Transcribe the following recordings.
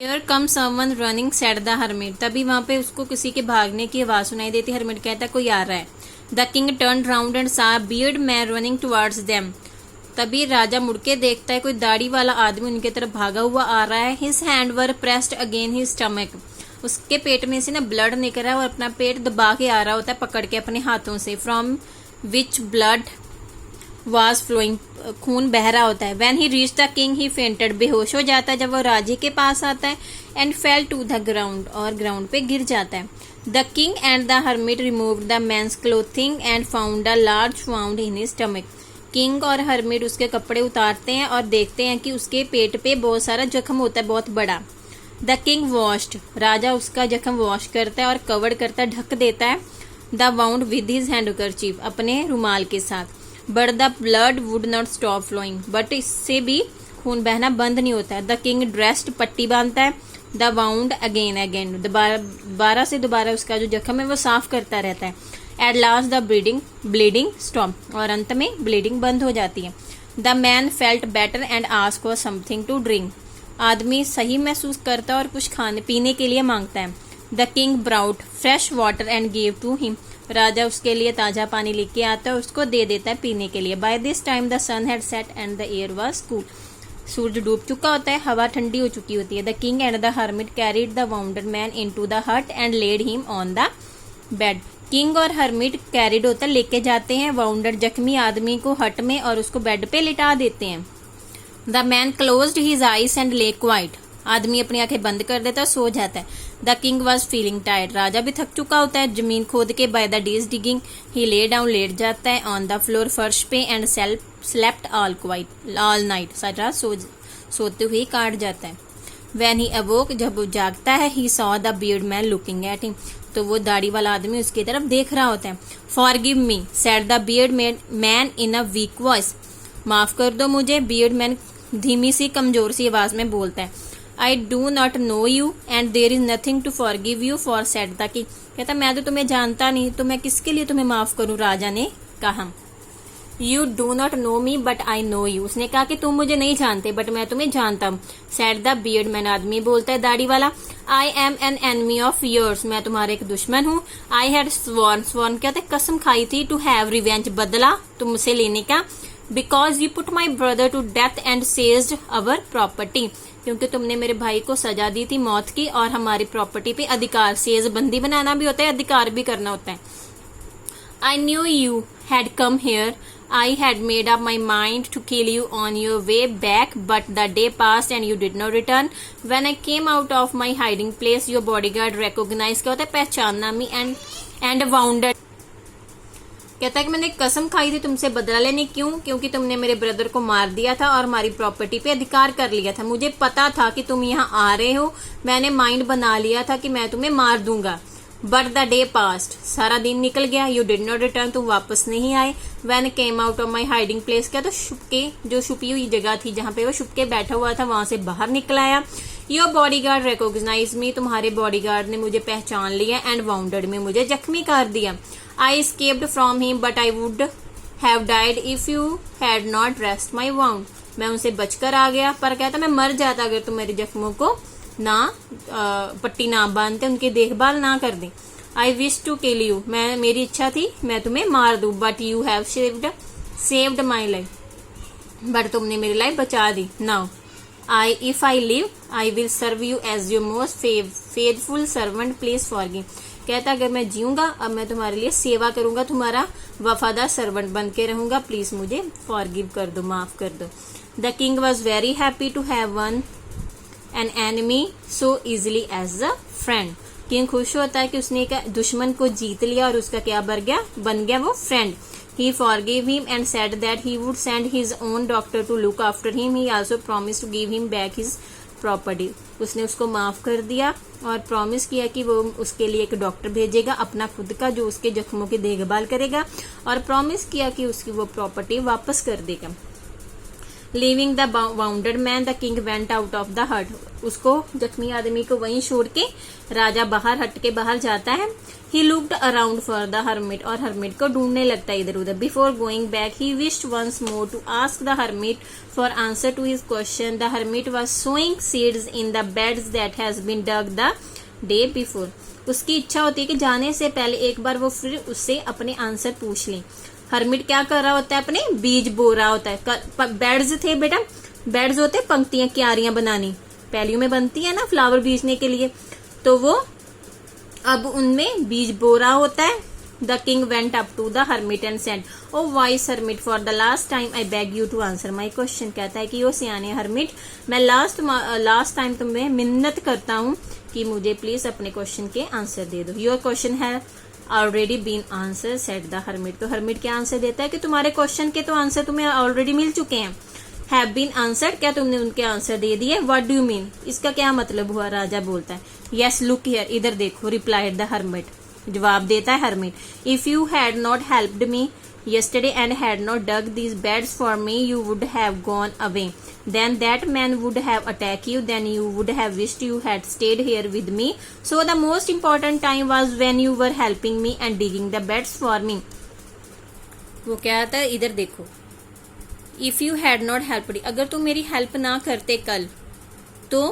Here comes someone running, said the hermit. तभी वहां पे उसको किसी के भागने की आवाज सुनाई देती। हरमिट कहता कोई आ रहा है। The king turned round and saw a beard man running towards them. तभी राजा मुड़ के देखता है कोई दाढ़ी वाला आदमी उनके तरफ भागा हुआ आ रहा है। His hand were pressed against his stomach. उसके पेट में से ना ब्लड निकल रहा है और अपना पेट दबा के आ रहा होता है पकड़ के अपने हाथों से। From which blood was flowing, खून बह रहा होता है। When he reached the king, he fainted, बेहोश हो जाता है जब वो राजे के पास आता है। And fell to the ground, और ग्राउंड पे गिर जाता है। The king and the hermit removed the man's clothing and found a large wound in his stomach. King और हरमिट उसके कपड़े उतारते हैं और देखते हैं कि उसके पेट पे बहुत सारा जख्म होता है, बहुत बड़ा। द किंग वॉश्ड, राजा उसका जख्म वॉश करता है और कवर करता है, ढक देता है। The wound with his handkerchief, अपने रुमाल के साथ। But the blood would not stop flowing, but इससे भी खून बहना बंद नहीं होता है। द किंग ड्रेस्ड, पट्टी बांधता है। द वाउंड अगेन, दोबारा से दोबारा उसका जो जख्म है वो साफ करता रहता है। At last the bleeding stop, और अंत में ब्लीडिंग बंद हो जाती है। The man felt better and asked for something to drink, आदमी सही महसूस करता है और कुछ खाने पीने के लिए मांगता है। The king brought fresh water and gave to him, राजा उसके लिए ताजा पानी लेके आता है और उसको दे देता है पीने के लिए। By this time the sun had set and the air was cool, सूरज डूब चुका होता है, हवा ठंडी हो चुकी होती है। The king and the hermit carried the wounded man into the hut and led him on the bed. King और हर्मिट कैरिड होता है, लेके जाते हैं वाउंडेड जख्मी आदमी को हट में और उसको बेड पे लिटा देते हैं। The man closed his eyes and ले क्वाइट, आदमी अपनी आंखें बंद कर देता है, सो जाता है। The king was feeling tired, राजा भी थक चुका होता है जमीन खोद के। By the days digging he lay down, late जाता है ऑन द फ्लोर फर्श पे। एंड स्लेप्ट ऑल नाइट, सारा सोते हुए काट जाता है। व्हेन ही अवोक, जब वो जागता है, he saw the beard man looking at him, तो वो दाढ़ी वाला आदमी उसकी तरफ देख रहा होता है। Forgive me, said the beard man in a week voice, माफ कर दो मुझे, बियर्ड मैन धीमी सी कमजोर सी आवाज में बोलता है। I do not know you and there is nothing to forgive you for, said the king. कहता मैं तो तुम्हें जानता नहीं, तो मैं किसके लिए तुम्हें माफ करूं, राजा ने कहा। You do not know me but I know you, उसने कहा कि तुम मुझे नहीं जानते बट मैं तुम्हें जानता हूँ। said the beard man, आदमी बोलता है दाढ़ी वाला। I am an enemy of yours, मैं तुम्हारे एक दुश्मन हूँ। I had sworn कहते कसम खाई थी, to have revenge, बदला तुमसे लेने का। Because you put my brother to death and seized our property, क्योंकि तुमने मेरे भाई को सजा दी थी मौत की और हमारी प्रॉपर्टी पे अधिकार, सेज बंदी बनाना भी होता है, अधिकार भी करना होता है। I knew you had come here. I had made up my mind to kill you on your way back, but the day passed and you did not return. When I came out of my hiding place, your bodyguard recognized, क्या होता है पहचानना, me and wounded, कहता है कि मैंने कसम खाई थी तुमसे बदला लेने, क्यों? क्योंकि तुमने मेरे ब्रदर को मार दिया था और हमारी प्रॉपर्टी पे अधिकार कर लिया था। मुझे पता था कि तुम यहाँ आ रहे हो, मैंने माइंड बना लिया था कि मैं तुम्हें मार दूंगा। बट द डे पास्ट, सारा दिन निकल गया। यू डिड नॉट रिटर्न, तुम वापस नहीं आए। When came out of my hiding place, क्या तो छुपके, जो छुपी हुई जगह थी जहां पे वो छुपके बैठा हुआ था, वहां से बाहर निकल आया। योर बॉडीगार्ड रिकॉग्नाइज मी, तुम्हारे बॉडीगार्ड ने मुझे पहचान लिया। एंड वाउंडेड में, मुझे जख्मी कर दिया। आई escaped from him but I would have died if you had not dressed my wound, मैं उनसे बचकर आ गया, पर कहता मैं मर जाता अगर तुम मेरे जख्मों को ना पट्टी ना बांधते, उनकी देखभाल ना कर दी। I wish to kill you, मेरी इच्छा थी मैं तुम्हें मार दूं। But you have saved my life, but तुमने मेरी लाइफ बचा दी। Now if I live I will serve you as your most faithful servant, please forgive, कहता अगर मैं जीऊंगा अब मैं तुम्हारे लिए सेवा करूंगा, तुम्हारा वफादार सर्वेंट बन के रहूंगा, प्लीज मुझे फॉरगिव कर दो, माफ कर दो। The king was very happy to have won an enemy so easily as a friend, king खुश होता है कि उसने एक दुश्मन को जीत लिया और उसका क्या बन गया वो friend. He forgave him and said that he would send his own doctor to look after him. He also promised to give him back his property. उसने उसको माफ कर दिया और प्रॉमिस किया कि वो उसके लिए एक डॉक्टर भेजेगा अपना खुद का, जो उसके जख्मों की देखभाल करेगा, और प्रॉमिस किया कि उसकी वो प्रॉपर्टी वापस कर देगा। Leaving the wounded man the king went out of the हट। उसको जख्मी आदमी को वहीं छोड़ के राजा बाहर हट के बाहर जाता है। He looked around for the hermit, और हर्मिट को ढूंढने लगता है इधर उधर। Before going back he wished once more to ask the hermit for answer to his question. The hermit was sowing seeds in the beds that has been dug the day before. उसकी इच्छा होती है कि जाने से पहले एक बार वो फिर उससे अपने आंसर पूछ ले। हर्मिट क्या कर रहा होता है, अपने बीज बो रहा होता है। बेड्स थे बेटा, बेड्स होते पंक्तियां, क्यारियां बनानी, पैलियों में बनती है ना फ्लावर बीजने के लिए, तो वो अब उनमें बीज बो रहा होता है। The king went up to the hermit and said, O wise hermit, for the last time I beg you to answer my question. कहता है कि ओ सियाने हर्मिट, मैं लास्ट टाइम तुम्हें मिन्नत करता हूँ कि मुझे प्लीज अपने क्वेश्चन के आंसर दे दो। योर क्वेश्चन है already been answer said the hermit. तो हर्मिट क्या आंसर देता है कि तुम्हारे क्वेश्चन के तो आंसर तुम्हें ऑलरेडी मिल चुके हैं। हैव बीन आंसर्ड, क्या तुमने उनके आंसर दे दिए। व्हाट डू यू मीन, इसका क्या मतलब हुआ। राजा बोलता है यस लुक हियर, इधर देखो। रिप्लाइड द हर्मिट, जवाब देता है hermit, if you had not helped me yesterday and had not dug these beds for me, you would have gone away. Then that man would have attacked you. Then you would have wished you had stayed here with me. So the most important time was when you were helping me and digging the beds for me. वो क्या आता है, इधर देखो। If you had not helped, अगर तुम मेरी help ना करते कल, तो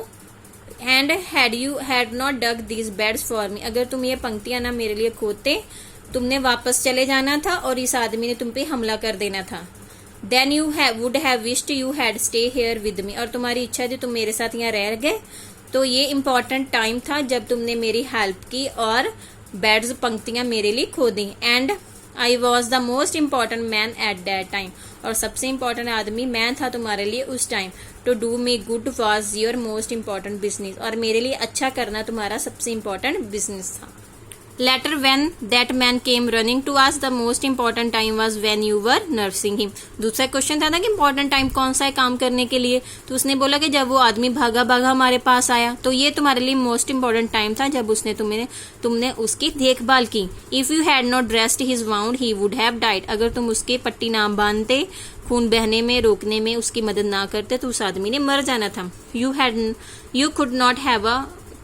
and had not dug these beds for me, अगर तुम ये पंक्तियां ना मेरे लिए खोदते, तुमने वापस चले जाना था और इस आदमी ने तुम पे हमला कर देना था। Then you would have wished you had stay here with me, और तुम्हारी इच्छा थी तुम मेरे साथ यहाँ रह गए। तो ये इम्पोर्टेंट टाइम था जब तुमने मेरी हेल्प की और बेड्स पंक्तियां मेरे लिए खोदी। And I was the most important man at that time, और सबसे इम्पोर्टेंट आदमी मैं था तुम्हारे लिए उस time. To do me good was your most important business, और मेरे लिए अच्छा करना तुम्हारा सबसे इम्पोर्टेंट बिजनेस था। Later when that man came running to us, the most important time was when you were nursing him. दूसरा क्वेश्चन था ना कि इम्पोर्टेंट टाइम कौन सा है काम करने के लिए, तो उसने बोला कि जब वो आदमी भागा भागा हमारे पास आया, तो ये तुम्हारे लिए मोस्ट इम्पोर्टेंट टाइम था जब उसने तुमने उसकी देखभाल की। If you had not dressed his wound, he would have died. अगर तुम उसके पट्टी ना बांधते, खून बहने में रोकने में उसकी मदद ना करते, तो उस आदमी ने मर जाना था।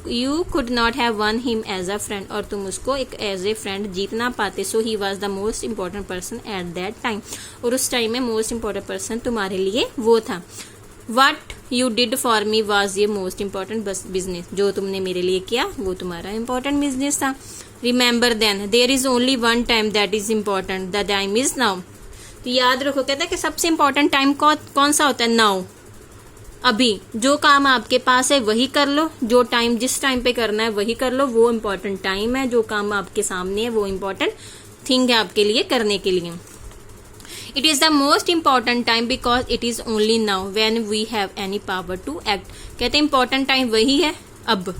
You could not have won him as a friend, और तुम उसको एक एज ए फ्रेंड जीत ना पाते। So he was the most important person at that time, और उस टाइम में मोस्ट इम्पोर्टेंट पर्सन तुम्हारे लिए वो था। What you did for me was your most important business, जो तुमने मेरे लिए किया वो तुम्हारा इम्पोर्टेंट बिजनेस था। Remember then, there is only one time that is important, the time is now. तो याद रखो, कहता है कि सबसे इम्पोर्टेंट टाइम कौन सा होता है, नाउ, अभी। जो काम आपके पास है वही कर लो, जो टाइम जिस टाइम पे करना है वही कर लो, वो इम्पोर्टेंट टाइम है। जो काम आपके सामने है वो इम्पोर्टेंट थिंग है आपके लिए करने के लिए। It is the most important time because it is only now when we have any power to act. कहते हैं इम्पोर्टेंट टाइम वही है अब,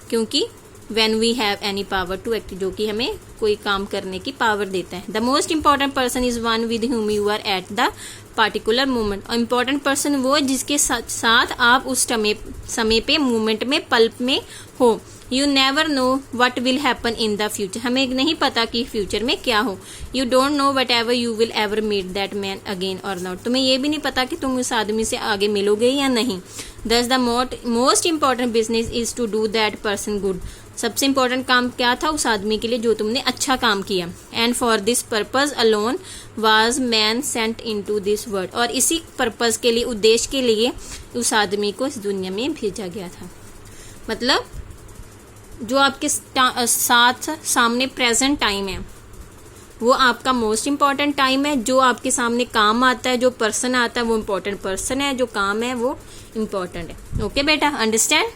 क्योंकि when we have any power to act, जो कि हमें कोई काम करने की पावर देता है। The most important person is one with whom you are at the particular moment. Important person वो है जिसके साथ आप उस समय पे, मोमेंट में, पल में हो। You never know what will happen in the future. हमें नहीं पता कि फ्यूचर में क्या हो। You don't know whatever you will ever meet that man again or not. तुम्हें ये भी नहीं पता कि तुम उस आदमी से आगे मिलोगे या नहीं। Thus the most important business is to do that person good. सबसे इम्पोर्टेंट काम क्या था उस आदमी के लिए जो तुमने अच्छा काम किया। And for this purpose alone was man sent into this world, और इसी पर्पज के लिए, उद्देश्य के लिए उस आदमी को इस दुनिया में भेजा गया था। मतलब जो आपके साथ सामने प्रेजेंट टाइम है वो आपका मोस्ट इम्पॉर्टेंट टाइम है। जो आपके सामने काम आता है, जो पर्सन आता है वो इम्पोर्टेंट पर्सन है, जो काम है वो इम्पोर्टेंट है। ओके बेटा, अंडरस्टैंड।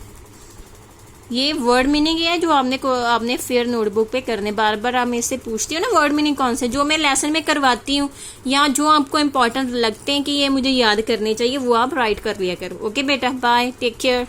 ये वर्ड मीनिंग है जो आपने फेयर नोटबुक पे करने। बार बार आप मेरे से पूछती हो ना वर्ड मीनिंग कौन से, जो मैं लेसन में करवाती हूँ या जो आपको इम्पोर्टेंट लगते हैं कि ये मुझे याद करने चाहिए, वो आप राइट कर लिया करो। ओके बेटा, बाय, टेक केयर।